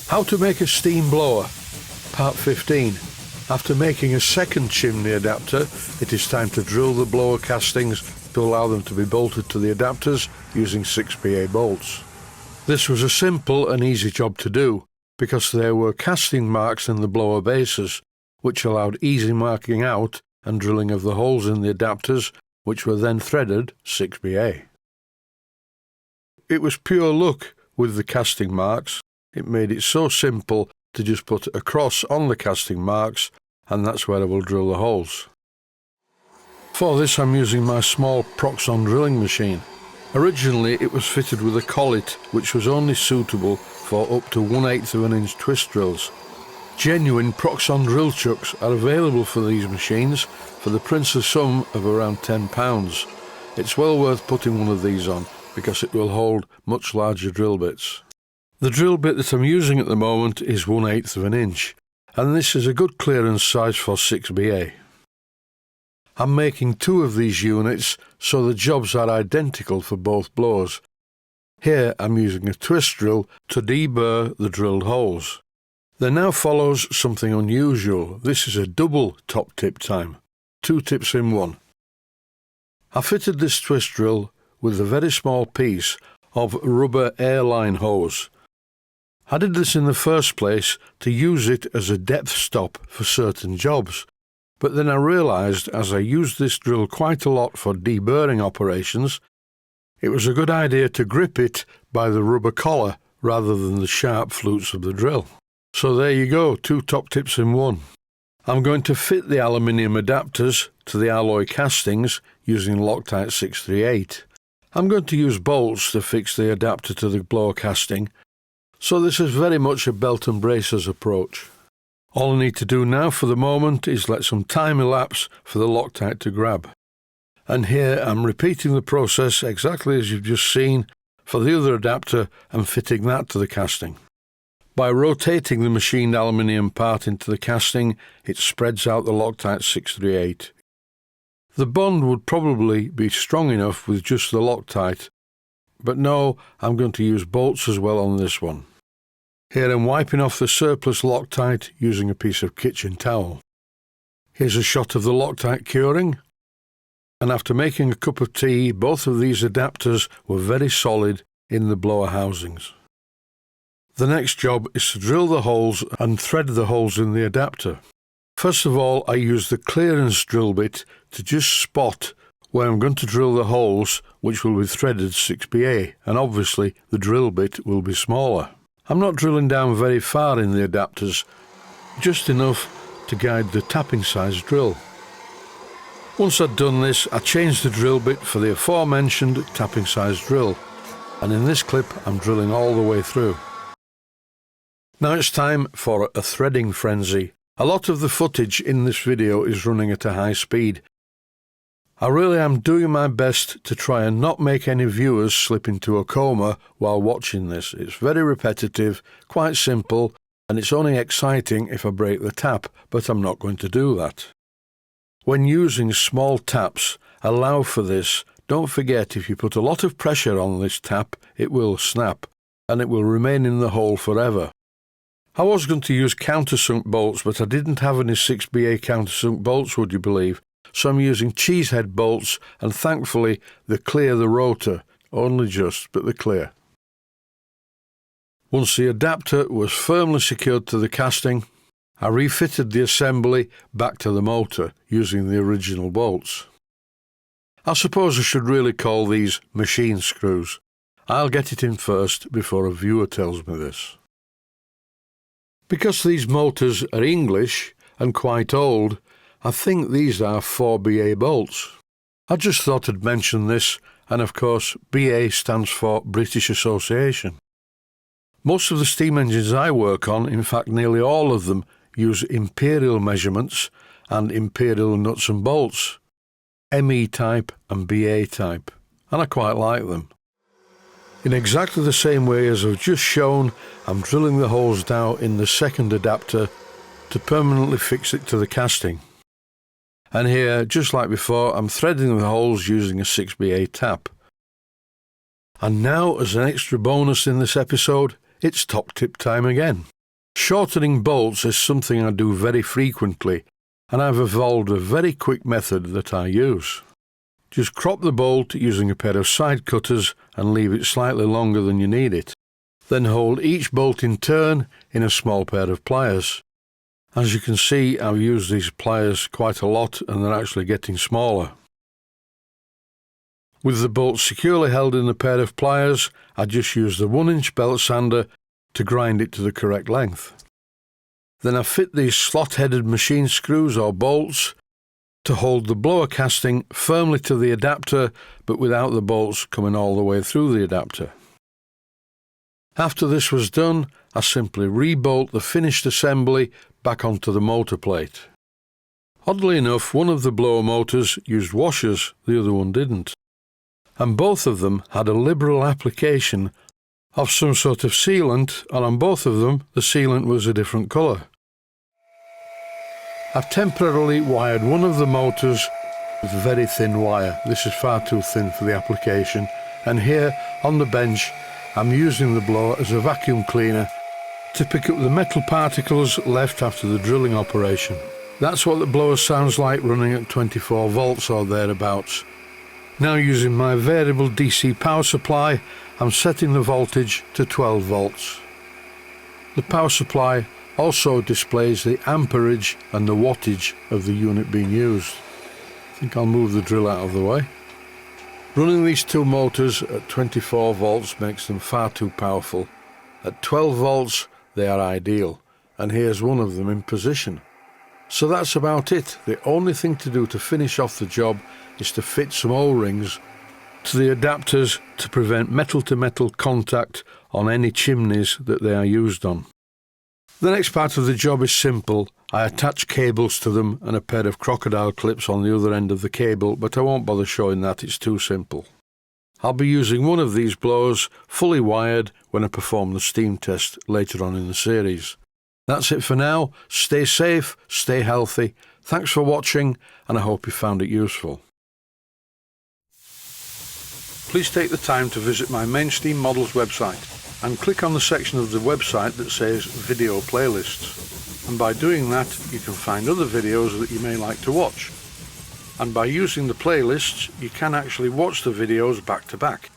How to make a steam blower, part 15. After making a second chimney adapter, it is time to drill the blower castings to allow them to be bolted to the adapters using 6BA bolts. This was a simple and easy job to do because there were casting marks in the blower bases, which allowed easy marking out and drilling of the holes in the adapters, which were then threaded 6BA. It was pure luck with the casting marks. It made it so simple to just put a cross on the casting marks, and that's where I will drill the holes. For this I'm using my small Proxon drilling machine. Originally it was fitted with a collet which was only suitable for up to 1/8 of an inch twist drills. Genuine Proxon drill chucks are available for these machines for the princely sum of around £10. It's well worth putting one of these on because it will hold much larger drill bits. The drill bit that I'm using at the moment is 1/8 of an inch, and this is a good clearance size for 6BA. I'm making 2 of these units so the jobs are identical for both blowers. Here I'm using a twist drill to deburr the drilled holes. There now follows something unusual. This is a double top tip time, 2 tips in one. I fitted this twist drill with a very small piece of rubber airline hose. I did this in the first place to use it as a depth stop for certain jobs, but then I realised as I used this drill quite a lot for deburring operations, it was a good idea to grip it by the rubber collar rather than the sharp flutes of the drill. So there you go, 2 top tips in one. I'm going to fit the aluminium adapters to the alloy castings using Loctite 638. I'm going to use bolts to fix the adapter to the blower casting, so this is very much a belt and braces approach. All I need to do now for the moment is let some time elapse for the Loctite to grab. And here I'm repeating the process exactly as you've just seen for the other adapter and fitting that to the casting. By rotating the machined aluminium part into the casting, it spreads out the Loctite 638. The bond would probably be strong enough with just the Loctite, but no, I'm going to use bolts as well on this one. Here I'm wiping off the surplus Loctite using a piece of kitchen towel. Here's a shot of the Loctite curing, and after making a cup of tea, both of these adapters were very solid in the blower housings. The next job is to drill the holes and thread the holes in the adapter. First of all, I use the clearance drill bit to just spot where I'm going to drill the holes, which will be threaded 6BA, and obviously the drill bit will be smaller. I'm not drilling down very far in the adapters, just enough to guide the tapping size drill. Once I'd done this, I changed the drill bit for the aforementioned tapping size drill, and in this clip I'm drilling all the way through. Now it's time for a threading frenzy. A lot of the footage in this video is running at a high speed. I really am doing my best to try and not make any viewers slip into a coma while watching this. It's very repetitive, quite simple, and it's only exciting if I break the tap, but I'm not going to do that. When using small taps, allow for this. Don't forget, if you put a lot of pressure on this tap, it will snap, and it will remain in the hole forever. I was going to use countersunk bolts, but I didn't have any 6BA countersunk bolts, would you believe? So I'm using cheesehead bolts, and thankfully they clear the rotor, only just, but they're clear. Once the adapter was firmly secured to the casting, I refitted the assembly back to the motor using the original bolts. I suppose I should really call these machine screws. I'll get it in first before a viewer tells me this. Because these motors are English and quite old, I think these are 4BA bolts. I just thought I'd mention this, and of course BA stands for British Association. Most of the steam engines I work on, in fact nearly all of them, use imperial measurements and imperial nuts and bolts, ME type and BA type, and I quite like them. In exactly the same way as I've just shown, I'm drilling the holes now in the second adapter to permanently fix it to the casting. And here, just like before, I'm threading the holes using a 6BA tap. And now, as an extra bonus in this episode, it's top tip time again. Shortening bolts is something I do very frequently, and I've evolved a very quick method that I use. Just crop the bolt using a pair of side cutters and leave it slightly longer than you need it. Then hold each bolt in turn in a small pair of pliers. As you can see, I've used these pliers quite a lot and they're actually getting smaller. With the bolts securely held in a pair of pliers, I just use the 1-inch belt sander to grind it to the correct length. Then I fit these slot-headed machine screws or bolts to hold the blower casting firmly to the adapter, but without the bolts coming all the way through the adapter. After this was done, I simply re-bolt the finished assembly back onto the motor plate. Oddly enough, one of the blower motors used washers, the other one didn't. And both of them had a liberal application of some sort of sealant, and on both of them the sealant was a different colour. I've temporarily wired one of the motors with very thin wire. This is far too thin for the application, and here on the bench I'm using the blower as a vacuum cleaner to pick up the metal particles left after the drilling operation. That's what the blower sounds like running at 24 volts or thereabouts. Now, using my variable DC power supply, I'm setting the voltage to 12 volts. The power supply also displays the amperage and the wattage of the unit being used. I think I'll move the drill out of the way. Running these two motors at 24 volts makes them far too powerful. At 12 volts they are ideal, and here's one of them in position. So that's about it. The only thing to do to finish off the job is to fit some O-rings to the adapters to prevent metal-to-metal contact on any chimneys that they are used on. The next part of the job is simple. I attach cables to them and a pair of crocodile clips on the other end of the cable, but I won't bother showing that, it's too simple. I'll be using one of these blowers fully wired when I perform the steam test later on in the series. That's it for now. Stay safe, stay healthy. Thanks for watching, and I hope you found it useful. Please take the time to visit my Mainsteam Models website and click on the section of the website that says Video Playlists. And by doing that, you can find other videos that you may like to watch. And by using the playlists, you can actually watch the videos back to back.